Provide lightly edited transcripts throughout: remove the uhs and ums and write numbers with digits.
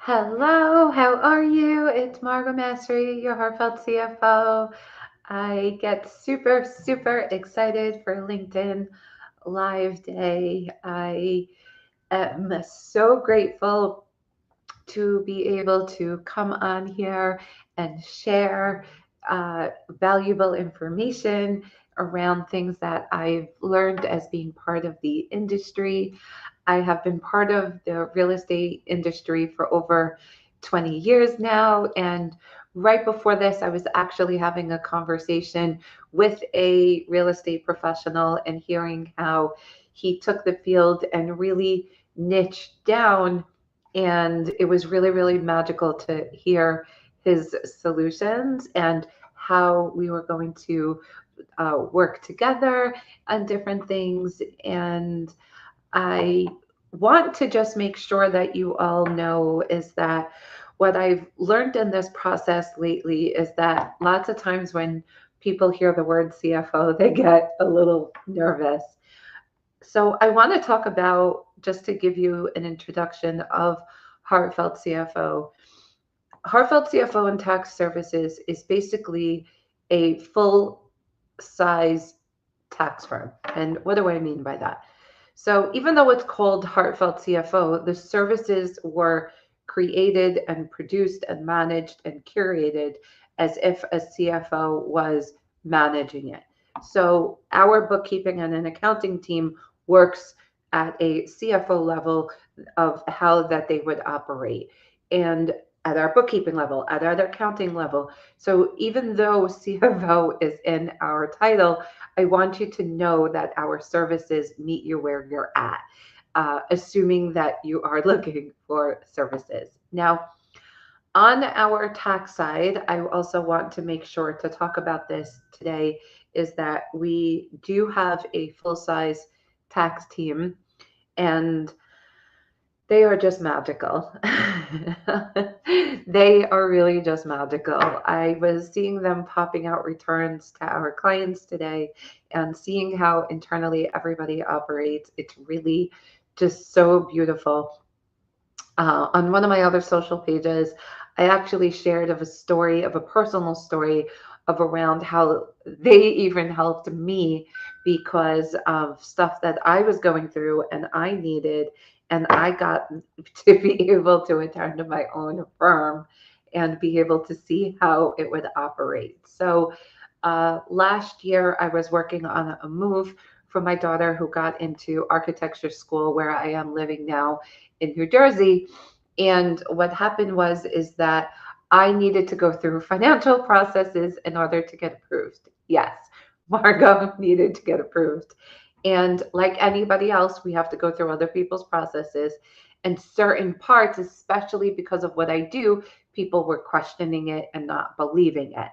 Hello, how are you? It's Margot Mastery, your heartfelt CFO. I get super excited for LinkedIn Live Day. I am so grateful to be able to come on here and share valuable information around things that I've learned as being part of the industry. I have been part of the real estate industry for over 20 years now. And right before this, I was actually having a conversation with a real estate professional and hearing how he took the field and really niched down. And it was really magical to hear his solutions and how we were going to work together on different things. And I want to just make sure that you all know is that what I've learned in this process lately is that lots of times when people hear the word CFO, they get a little nervous. So I want to talk about, just to give you an introduction of Heartfelt CFO. Heartfelt CFO and Tax Services is basically a full size tax firm. And what do I mean by that? So even though it's called Heartfelt CFO, the services were created and produced and managed and curated as if a CFO was managing it. So our bookkeeping and an accounting team works at a CFO level of how that they would operate. And at our bookkeeping level, at our accounting level. So even though CFO is in our title, I want you to know that our services meet you where you're at, assuming that you are looking for services. Now, on our tax side, I also want to make sure to talk about this today is that we do have a full size tax team and they are just magical. They are really just magical. I was seeing them popping out returns to our clients today and seeing how internally everybody operates. It's really just so beautiful. On one of my other social pages, I actually shared of a story, of a personal story of around how they even helped me because of stuff that I was going through and I needed. And I got to be able to attend to my own firm and be able to see how it would operate. So last year, I was working on a move for my daughter who got into architecture school where I am living now in New Jersey. And what happened was is that I needed to go through financial processes in order to get approved. Yes, Margot needed to get approved. And like anybody else, we have to go through other people's processes. And certain parts, especially because of what I do, people were questioning it and not believing it.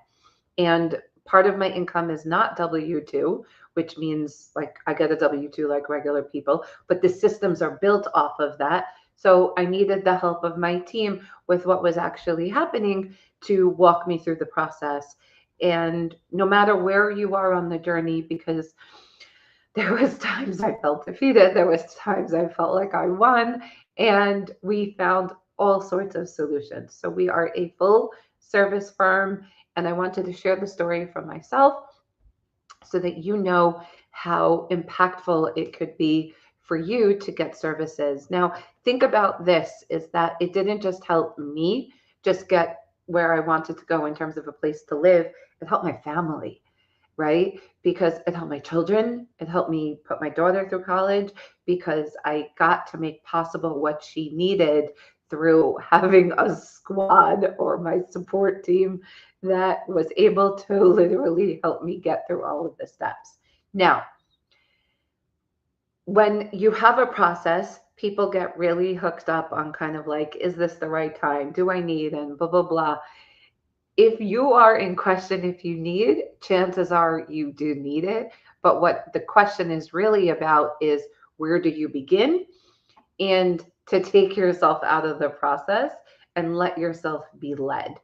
And part of my income is not W-2, which means like I get a W-2 like regular people, but the systems are built off of that. So I needed the help of my team with what was actually happening to walk me through the process. And no matter where you are on the journey, because there was times I felt defeated, there was times I felt like I won, and we found all sorts of solutions. So we are a full service firm, and I wanted to share the story from myself so that you know how impactful it could be for you to get services. Now, think about this is that it didn't just help me just get where I wanted to go in terms of a place to live, it helped my family, right? Because it helped my children. It helped me put my daughter through college because I got to make possible what she needed through having a squad or my support team that was able to literally help me get through all of the steps. Now, when you have a process, people get really hooked up on kind of like, is this the right time? Do I need? And blah, blah, blah. If you are in question if you need, chances are you do need it. But what the question is really about is where do you begin? And to take yourself out of the process and let yourself be led.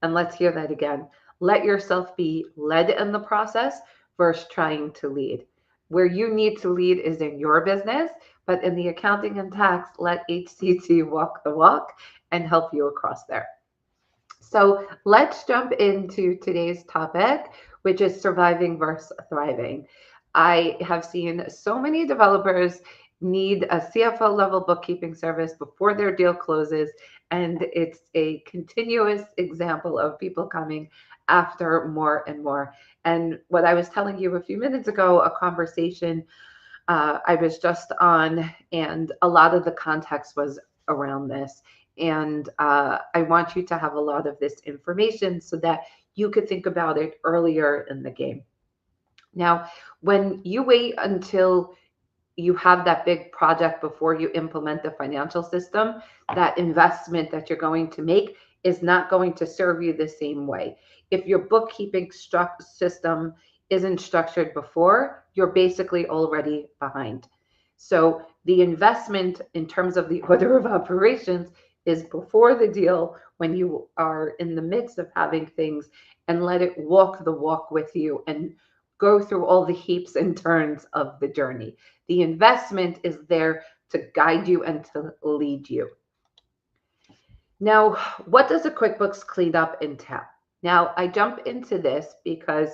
And let's hear that again. Let yourself be led in the process versus trying to lead. Where you need to lead is in your business, But in the accounting and tax, let HCC walk the walk and help you across there. So let's jump into today's topic, which is surviving versus thriving. I have seen so many developers need a CFO level bookkeeping service before their deal closes, and it's a continuous example of people coming after more and more. And what I was telling you a few minutes ago, a conversation I was just on, and a lot of the context was around this. And I want you to have a lot of this information so that you could think about it earlier in the game. Now, when you wait until you have that big project before you implement the financial system, that investment that you're going to make is not going to serve you the same way. If your bookkeeping system isn't structured before, you're basically already behind. So the investment in terms of the order of operations is before the deal, when you are in the midst of having things, and let it walk the walk with you and go through all the heaps and turns of the journey. The investment is there to guide you and to lead you. Now, what does a QuickBooks cleanup entail? Now, I jump into this because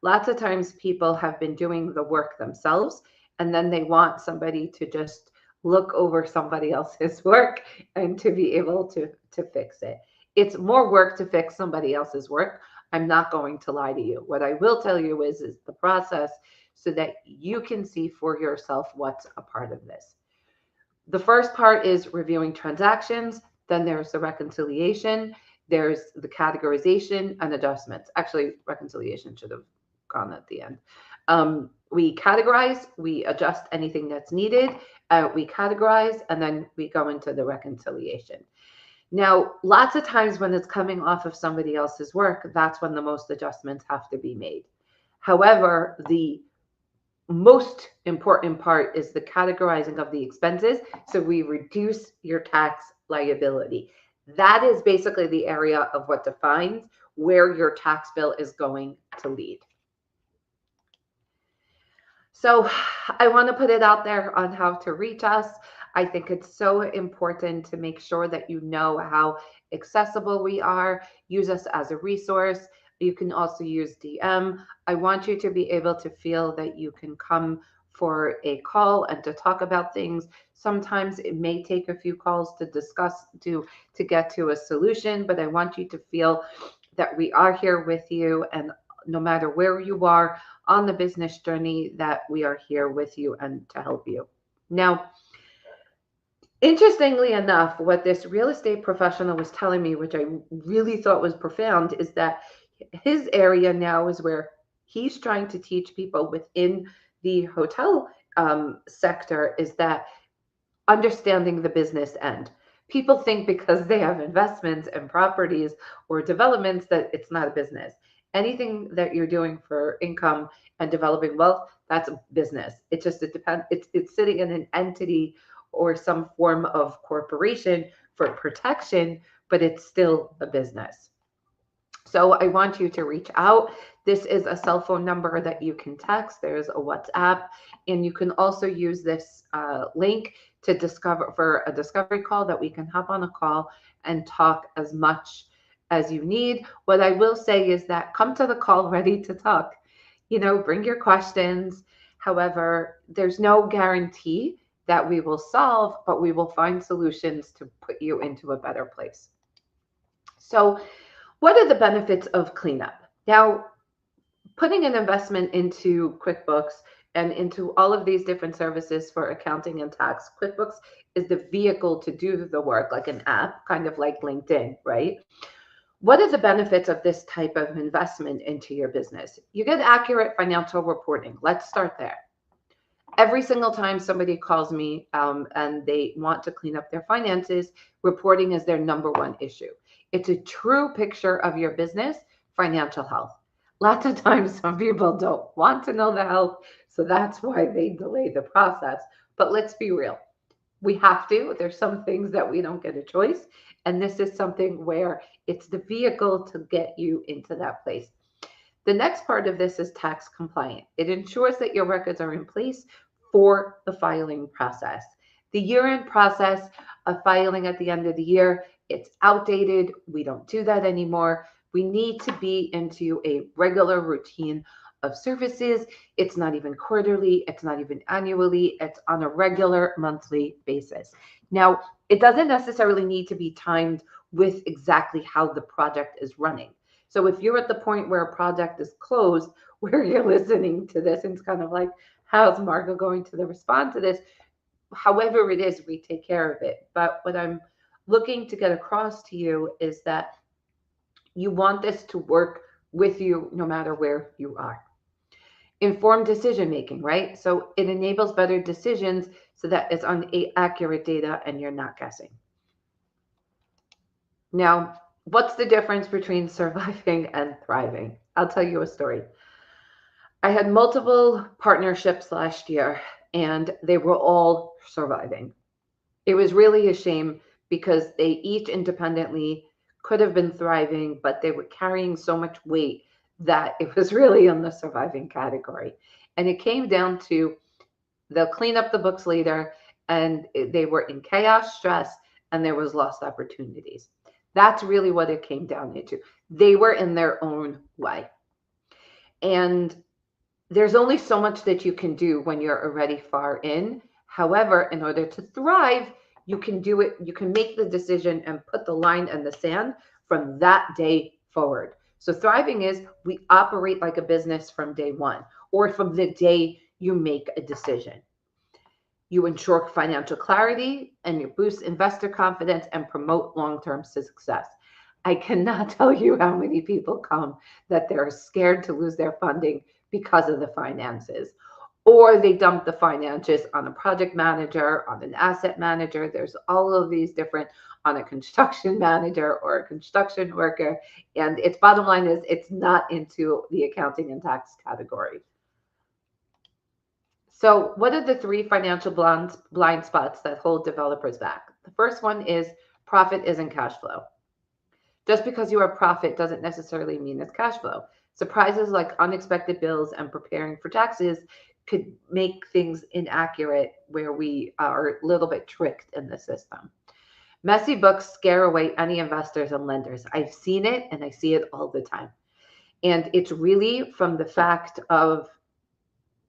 lots of times people have been doing the work themselves, and then they want somebody to just look over somebody else's work and to be able to fix it. It's more work to fix somebody else's work. I'm not going to lie to you. What I will tell you is the process so that you can see for yourself what's a part of this. The first part is reviewing transactions. Then there's the reconciliation. There's the categorization and adjustments. Actually, reconciliation should have gone at the end. We categorize, we adjust anything that's needed, we categorize, and then we go into the reconciliation. Now, lots of times when it's coming off of somebody else's work, that's when the most adjustments have to be made. However, the most important part is the categorizing of the expenses, so we reduce your tax liability. That is basically the area of what defines where your tax bill is going to lead. So I want to put it out there on how to reach us. I think it's so important to make sure that you know how accessible we are. Use us as a resource. You can also use DM. I want you to be able to feel that you can come for a call and to talk about things. Sometimes it may take a few calls to discuss to get to a solution, but I want you to feel that we are here with you, and no matter where you are on the business journey, that we are here with you and to help you. Now, interestingly enough, what this real estate professional was telling me, which I really thought was profound, is that his area now is where he's trying to teach people within the hotel sector is that understanding the business end. People think because they have investments and properties or developments that it's not a business. Anything that you're doing for income and developing wealth, that's a business. It depends. It's sitting in an entity or some form of corporation for protection, but it's still a business. So I want you to reach out. This is a cell phone number that you can text. There's a WhatsApp, and you can also use this link to discover for a discovery call that we can hop on a call and talk as much as you need. What I will say is that come to the call ready to talk. Bring your questions. However, there's no guarantee that we will solve, but we will find solutions to put you into a better place. So, what are the benefits of cleanup? Now, putting an investment into QuickBooks and into all of these different services for accounting and tax, QuickBooks is the vehicle to do the work, like an app, kind of like LinkedIn, right? What are the benefits of this type of investment into your business? You get accurate financial reporting. Let's start there. Every single time somebody calls me and they want to clean up their finances, reporting is their number one issue. It's a true picture of your business, financial health. Lots of times some people don't want to know the health, so that's why they delay the process. But let's be real. We have to. There's some things that we don't get a choice. And this is something where it's the vehicle to get you into that place. The next part of this is tax compliant. It ensures that your records are in place for the filing process. The year-end process of filing at the end of the year, it's outdated. We don't do that anymore. We need to be into a regular routine of services. It's not even quarterly, it's not even annually, it's on a regular monthly basis. Now, it doesn't necessarily need to be timed with exactly how the project is running. So if you're at the point where a project is closed, where you're listening to this, and it's kind of like, how's Margot going to respond to this? However it is, we take care of it. But what I'm looking to get across to you is that you want this to work with you no matter where you are. Informed decision making, right? So it enables better decisions so that it's on accurate data and you're not guessing. Now, what's the difference between surviving and thriving? I'll tell you a story. I had multiple partnerships last year and they were all surviving. It was really a shame because they each independently could have been thriving, but they were carrying so much weight that it was really in the surviving category. And it came down to they'll clean up the books later, and they were in chaos, stress, and there was lost opportunities. That's really what it came down into. They were in their own way. And there's only so much that you can do when you're already far in. However, in order to thrive, you can do it, you can make the decision and put the line in the sand from that day forward. So thriving is we operate like a business from day one or from the day you make a decision. You ensure financial clarity and you boost investor confidence and promote long-term success. I cannot tell you how many people come that they're scared to lose their funding because of the finances, or they dump the finances on a project manager, on an asset manager. There's all of these different, on a construction manager or a construction worker. And its bottom line is it's not into the accounting and tax category. So what are the three financial blind spots that hold developers back? The first one is profit isn't cash flow. Just because you are profit doesn't necessarily mean it's cash flow. Surprises like unexpected bills and preparing for taxes could make things inaccurate where we are a little bit tricked in the system. Messy books scare away any investors and lenders. I've seen it and I see it all the time. And it's really from the fact of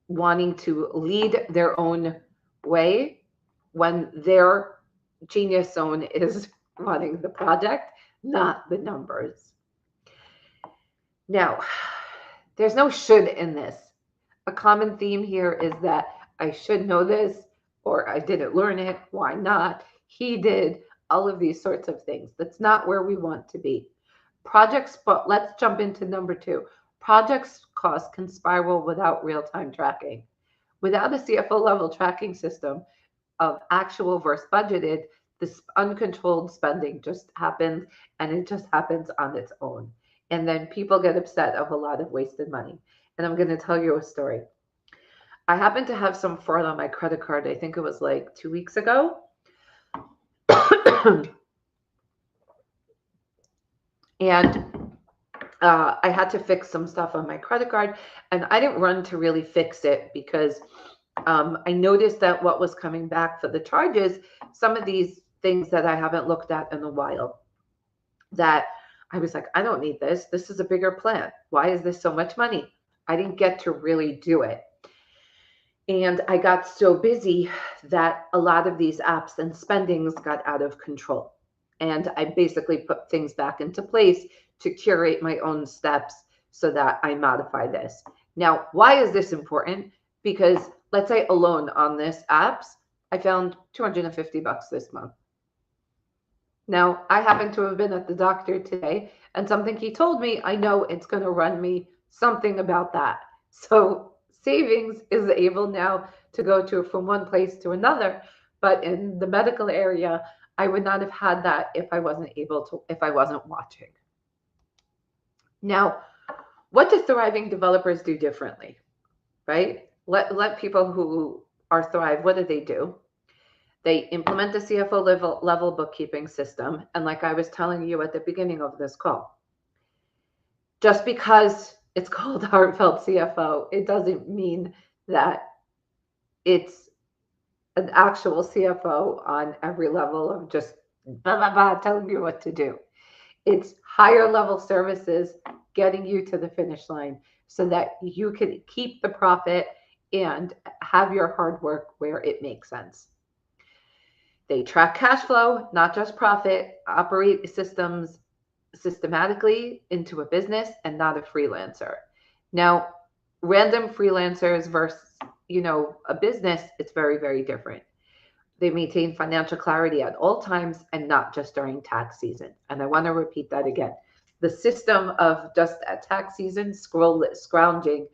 wanting to lead their own way when their genius zone is running the project, not the numbers. Now, there's no should in this. A common theme here is that I should know this, or I didn't learn it. Why not? He did. All of these sorts of things. That's not where we want to be. Projects, but let's jump into number two. Projects cost can spiral without real-time tracking. Without a CFO level tracking system of actual versus budgeted, this uncontrolled spending just happens and it just happens on its own. And then people get upset of a lot of wasted money. And I'm going to tell you a story. I happened to have some fraud on my credit card. I think it was like 2 weeks ago. And I had to fix some stuff on my credit card. And I didn't run to really fix it because I noticed that what was coming back for the charges, some of these things that I haven't looked at in a while, that I was like, I don't need this. This is a bigger plan. Why is this so much money? I didn't get to really do it. And I got so busy that a lot of these apps and spendings got out of control. And I basically put things back into place to curate my own steps so that I modify this. Now, why is this important? Because let's say alone on this apps, I found $250 this month. Now, I happen to have been at the doctor today, and something he told me, I know it's going to run me something about that. So savings is able now to go to from one place to another. But in the medical area, I would not have had that if I wasn't watching. Now, what do thriving developers do differently, right? Let people who are thrive, what do? They implement the CFO level bookkeeping system. And like I was telling you at the beginning of this call, just because it's called Heartfelt CFO, it doesn't mean that it's an actual CFO on every level of just blah, blah, blah, telling you what to do. It's higher level services getting you to the finish line so that you can keep the profit and have your hard work where it makes sense. They track cash flow, not just profit, operate systems systematically into a business and not a freelancer. Now, random freelancers versus, a business, it's very, very different. They maintain financial clarity at all times and not just during tax season. And I want to repeat that again. The system of just at tax season scrounging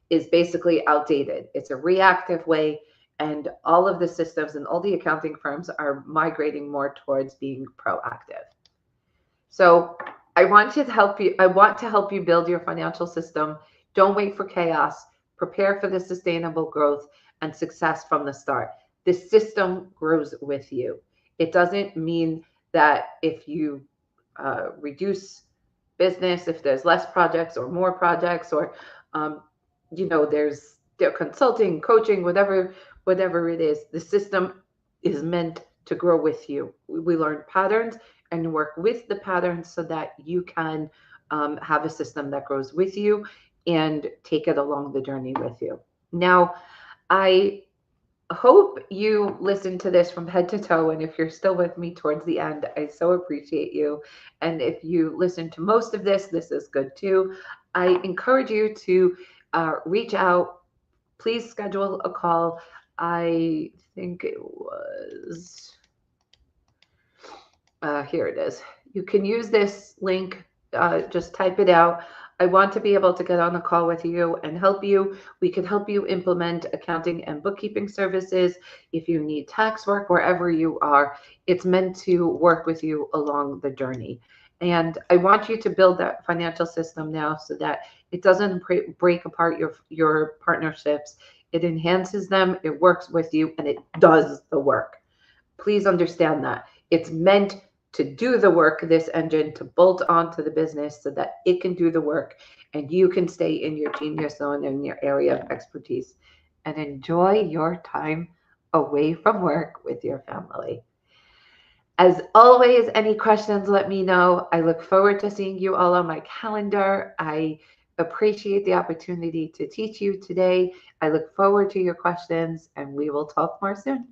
is basically outdated. It's a reactive way, and all of the systems and all the accounting firms are migrating more towards being proactive. So I want to help you build your financial system. Don't wait for chaos. Prepare for the sustainable growth and success from the start. The system grows with you. It doesn't mean that if you reduce business, if there's less projects or more projects, or there's consulting, coaching, whatever it is, the system is meant to grow with you. We learn patterns and work with the patterns so that you can have a system that grows with you and take it along the journey with you. Now, I hope you listen to this from head to toe. And if you're still with me towards the end, I so appreciate you. And if you listen to most of this, this is good too. I encourage you to reach out. Please schedule a call. I think it was here it is. You can use this link, just type it out. I want to be able to get on a call with you and help you. We can help you implement accounting and bookkeeping services. If you need tax work, wherever you are, it's meant to work with you along the journey. And I want you to build that financial system now so that it doesn't break apart your partnerships. It enhances them, it works with you, and it does the work. Please understand that. It's meant to do the work, this engine, to bolt onto the business so that it can do the work and you can stay in your genius zone in your area of expertise and enjoy your time away from work with your family. As always, any questions, let me know. I look forward to seeing you all on my calendar. I appreciate the opportunity to teach you today. I look forward to your questions, and we will talk more soon.